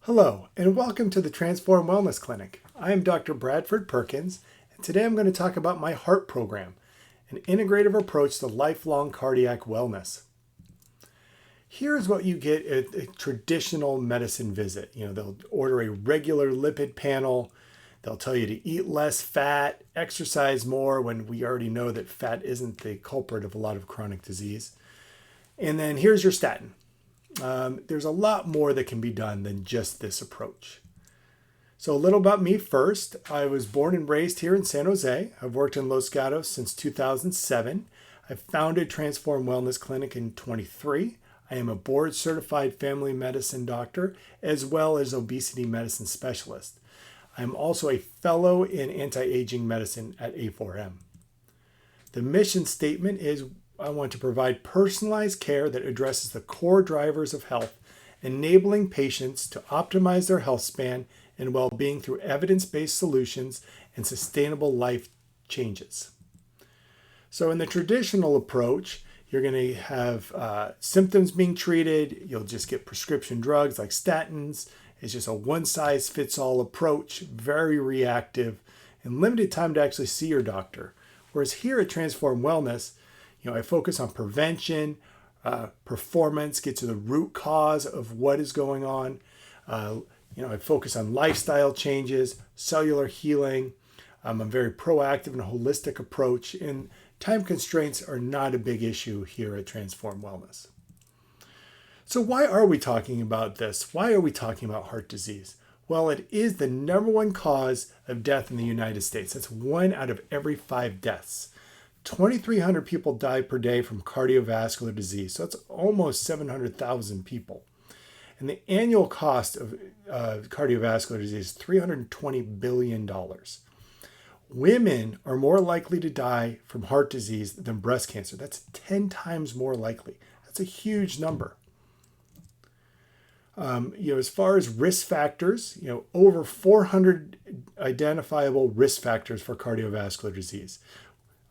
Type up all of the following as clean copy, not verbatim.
Hello, and welcome to the Transform Wellness Clinic. I am Dr. Bradford Perkins, and today I'm going to talk about my heart program, an integrative approach to lifelong cardiac wellness. Here's what you get at a traditional medicine visit. They'll order a regular lipid panel. They'll tell you to eat less fat, exercise more, when we already know that fat isn't the culprit of a lot of chronic disease. And then here's your statin. There's a lot more that can be done than just this approach. So a little about me first. I was born and raised here in San Jose. I've worked in Los Gatos since 2007. I founded Transform Wellness Clinic in 23. I am a board certified family medicine doctor as well as obesity medicine specialist. I'm also a fellow in anti-aging medicine at A4M. The mission statement is I want to provide personalized care that addresses the core drivers of health, enabling patients to optimize their health span and well-being through evidence-based solutions and sustainable life changes. So in the traditional approach, you're going to have symptoms being treated. You'll just get prescription drugs like statins. It's just a one-size-fits-all approach, very reactive, and limited time to actually see your doctor. Whereas here at Transform Wellness, I focus on prevention, performance, get to the root cause of what is going on. I focus on lifestyle changes, cellular healing. I'm a very proactive and holistic approach, and time constraints are not a big issue here at Transform Wellness. So why are we talking about this? Why are we talking about heart disease? Well, it is the number one cause of death in the United States. That's 1 out of every 5 deaths. 2,300 people die per day from cardiovascular disease. So that's almost 700,000 people. And the annual cost of cardiovascular disease is $320 billion. Women are more likely to die from heart disease than breast cancer. That's 10 times more likely. That's a huge number. As far as risk factors, over 400 identifiable risk factors for cardiovascular disease.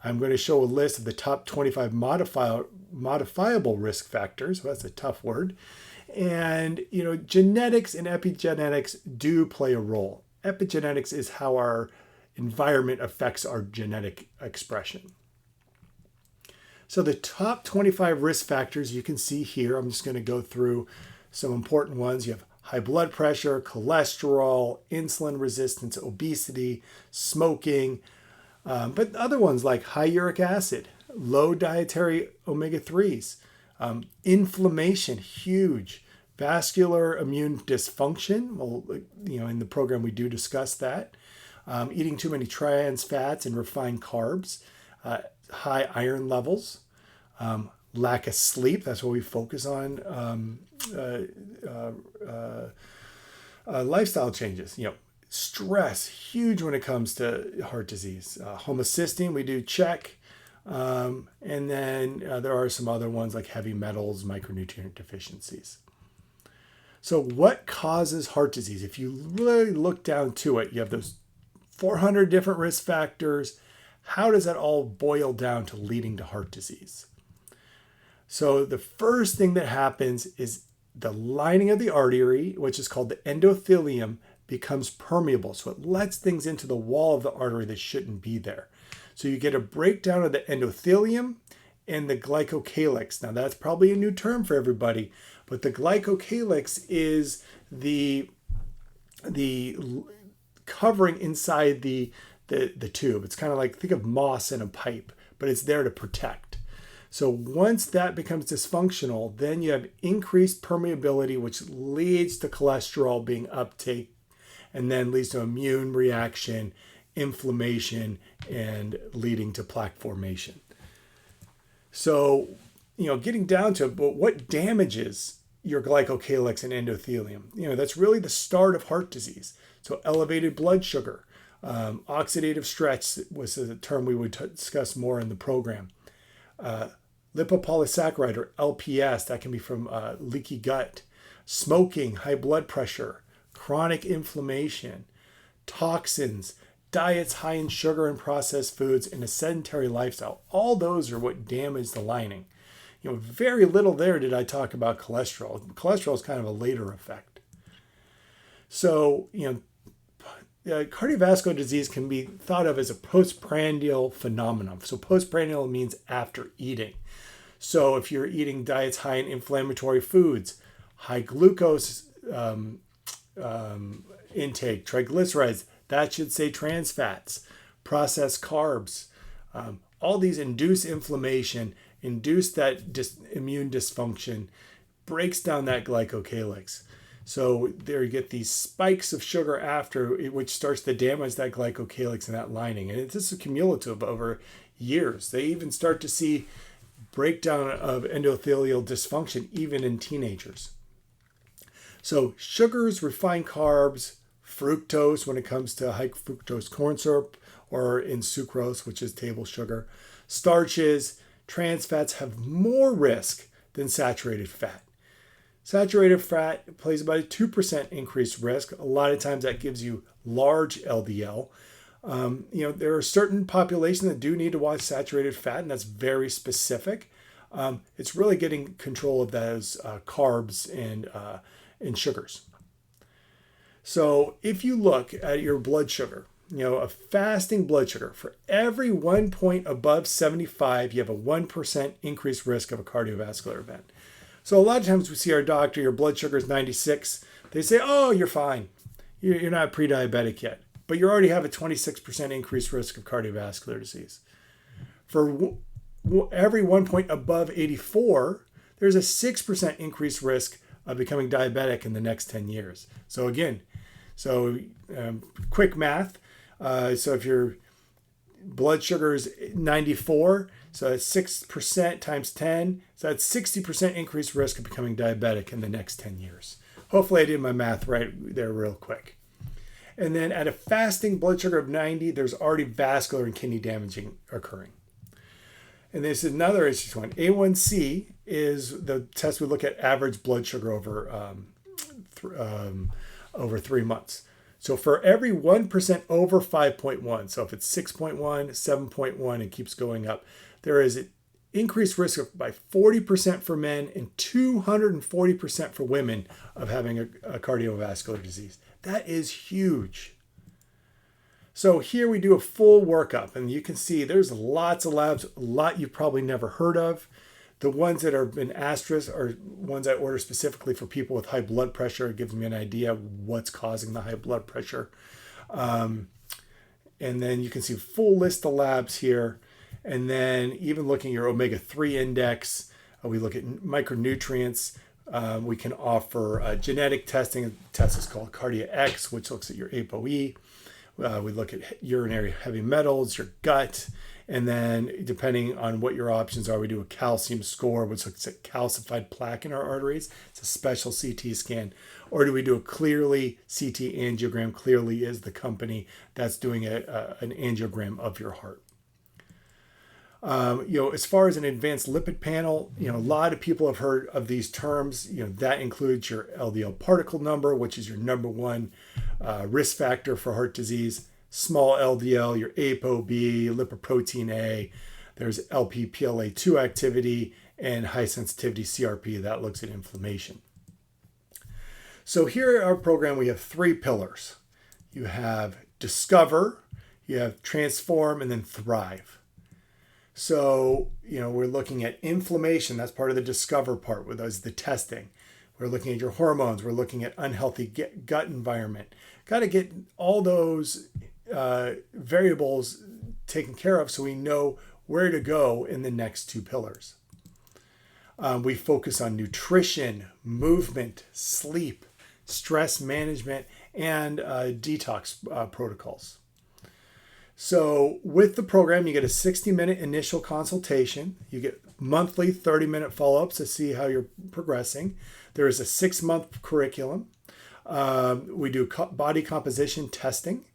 I'm going to show a list of the top 25 modifiable risk factors. Well, that's a tough word. And, genetics and epigenetics do play a role. Epigenetics is how our environment affects our genetic expression. So the top 25 risk factors you can see here, I'm just going to go through some important ones. You have high blood pressure, cholesterol, insulin resistance, obesity, smoking, but other ones like high uric acid, low dietary omega-3s, inflammation, huge, vascular immune dysfunction. Well, in the program we do discuss that. Eating too many trans fats and refined carbs, high iron levels, lack of sleep. That's what we focus on. Lifestyle changes, stress, huge when it comes to heart disease. Homocysteine, we do check. And then there are some other ones like heavy metals, micronutrient deficiencies. So what causes heart disease? If you really look down to it, you have those 400 different risk factors. How does that all boil down to leading to heart disease? So the first thing that happens is the lining of the artery, which is called the endothelium, becomes permeable. So it lets things into the wall of the artery that shouldn't be there. So you get a breakdown of the endothelium and the glycocalyx. Now that's probably a new term for everybody, but the glycocalyx is the covering inside the tube. It's kind of like, think of moss in a pipe, but it's there to protect. So once that becomes dysfunctional, then you have increased permeability, which leads to cholesterol being uptake, and then leads to immune reaction, inflammation, and leading to plaque formation. So, getting down to what damages your glycocalyx and endothelium? That's really the start of heart disease. So elevated blood sugar, oxidative stress was a term we would discuss more in the program. Lipopolysaccharide or LPS, that can be from leaky gut, smoking, high blood pressure, chronic inflammation, toxins, diets high in sugar and processed foods, and a sedentary lifestyle. All those are what damage the lining. Very little there did I talk about cholesterol. Cholesterol is kind of a later effect. So, cardiovascular disease can be thought of as a postprandial phenomenon. So postprandial means after eating. So if you're eating diets high in inflammatory foods, high glucose intake, triglycerides, that should say trans fats, processed carbs, all these induce inflammation, induce that immune dysfunction, breaks down that glycocalyx. So there you get these spikes of sugar after, which starts to damage that glycocalyx and that lining. And this is cumulative over years. They even start to see breakdown of endothelial dysfunction even in teenagers. So sugars, refined carbs, fructose when it comes to high fructose corn syrup, or in sucrose, which is table sugar, starches, trans fats have more risk than saturated fat. Saturated fat plays about a 2% increased risk. A lot of times that gives you large LDL. There are certain populations that do need to watch saturated fat, and that's very specific. It's really getting control of those carbs and sugars. So if you look at your blood sugar, a fasting blood sugar, for every 1 point above 75, you have a 1% increased risk of a cardiovascular event. So a lot of times we see our doctor, your blood sugar is 96. They say, oh, you're fine. You're not pre-diabetic yet, but you already have a 26% increased risk of cardiovascular disease. For every 1 point above 84, there's a 6% increased risk of becoming diabetic in the next 10 years. So again, quick math. So if your blood sugar is 94, so that's 6% times 10. So that's 60% increased risk of becoming diabetic in the next 10 years. Hopefully I did my math right there real quick. And then at a fasting blood sugar of 90, there's already vascular and kidney damaging occurring. And this is another interesting one. A1C is the test we look at average blood sugar over 3 months. So for every 1% over 5.1, so if it's 6.1, 7.1, it keeps going up, there is an increased risk by 40% for men and 240% for women of having a cardiovascular disease. That is huge. So here we do a full workup, and you can see there's lots of labs, a lot you've probably never heard of. The ones that are in asterisk are ones I order specifically for people with high blood pressure. It gives me an idea of what's causing the high blood pressure. And then you can see a full list of labs here. And then even looking at your omega-3 index, we look at micronutrients. We can offer genetic testing. The test is called CardiaX, which looks at your ApoE. We look at urinary heavy metals, your gut. And then depending on what your options are, we do a calcium score, which looks at calcified plaque in our arteries. It's a special CT scan. Or do we do a Cleerly CT angiogram? Cleerly is the company that's doing an angiogram of your heart. As far as an advanced lipid panel, a lot of people have heard of these terms. That includes your LDL particle number, which is your number one risk factor for heart disease. Small LDL, your ApoB, lipoprotein A. There's LP-PLA2 activity and high sensitivity CRP that looks at inflammation. So here in our program, we have 3 pillars. You have discover, you have transform, and then thrive. So, we're looking at inflammation. That's part of the discover part, where that's the testing. We're looking at your hormones. We're looking at unhealthy gut environment. Got to get all those variables taken care of so we know where to go in the next 2 pillars. We focus on nutrition, movement, sleep, stress management, and detox protocols. So with the program, you get a 60-minute initial consultation. You get monthly 30-minute follow-ups to see how you're progressing. There is a 6-month curriculum. We do body composition testing.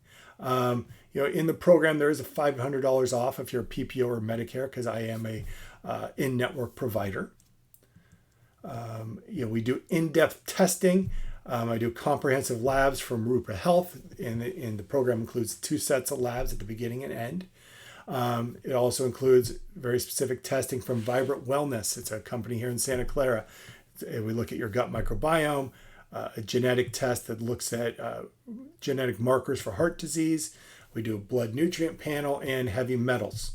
In the program, there is a $500 off if you're a PPO or Medicare, because I am a in-network provider. We do in-depth testing. I do comprehensive labs from Rupa Health, and the program includes 2 sets of labs at the beginning and end. It also includes very specific testing from Vibrant Wellness. It's a company here in Santa Clara. We look at your gut microbiome, a genetic test that looks at genetic markers for heart disease. We do a blood nutrient panel and heavy metals.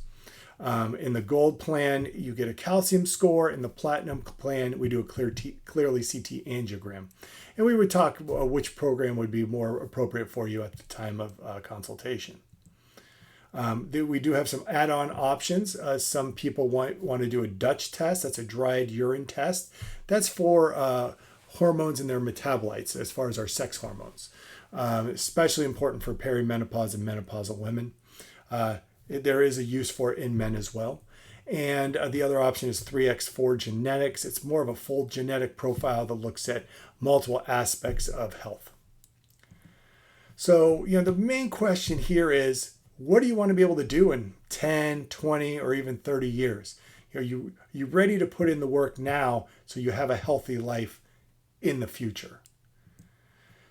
In the gold plan, you get a calcium score. In the platinum plan, we do a Cleerly CT angiogram. And we would talk which program would be more appropriate for you at the time of consultation. We do have some add-on options. Some people want to do a Dutch test. That's a dried urine test. That's for hormones in their metabolites as far as our sex hormones. Especially important for perimenopause and menopausal women. There is a use for it in men as well. And the other option is 3x4 genetics. It's more of a full genetic profile that looks at multiple aspects of health. So, the main question here is, what do you want to be able to do in 10, 20, or even 30 years? You ready to put in the work now so you have a healthy life in the future?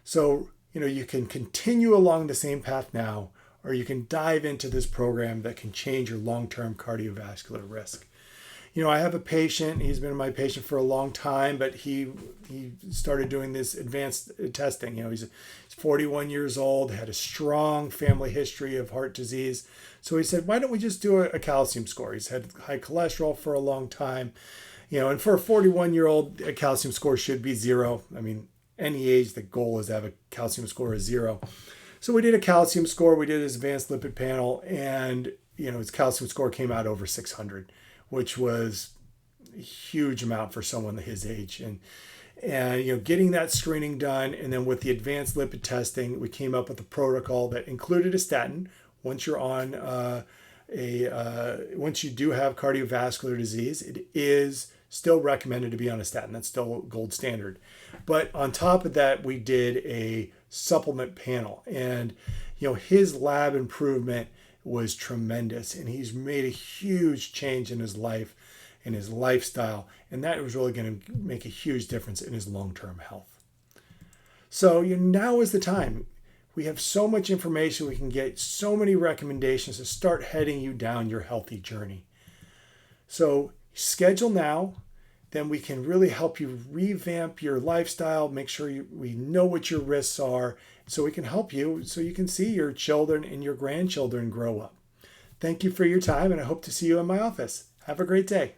So, you can continue along the same path now, or you can dive into this program that can change your long-term cardiovascular risk. I have a patient, he's been my patient for a long time, but he started doing this advanced testing. He's 41 years old, had a strong family history of heart disease. So he said, why don't we just do a calcium score? He's had high cholesterol for a long time. And for a 41-year-old, a calcium score should be 0. I mean, any age, the goal is to have a calcium score of 0. So we did a calcium score, we did his advanced lipid panel, and his calcium score came out over 600, which was a huge amount for someone his age. And getting that screening done, and then with the advanced lipid testing, we came up with a protocol that included a statin. Once you're on once you do have cardiovascular disease, it is still recommended to be on a statin. That's still gold standard. But on top of that, we did a supplement panel, and his lab improvement was tremendous, and he's made a huge change in his life and his lifestyle, and that was really going to make a huge difference in his long-term health. So now is the time. We have so much information, we can get so many recommendations to start heading you down your healthy journey. So schedule now, then we can really help you revamp your lifestyle, make sure we know what your risks are, so we can help you so you can see your children and your grandchildren grow up. Thank you for your time, and I hope to see you in my office. Have a great day.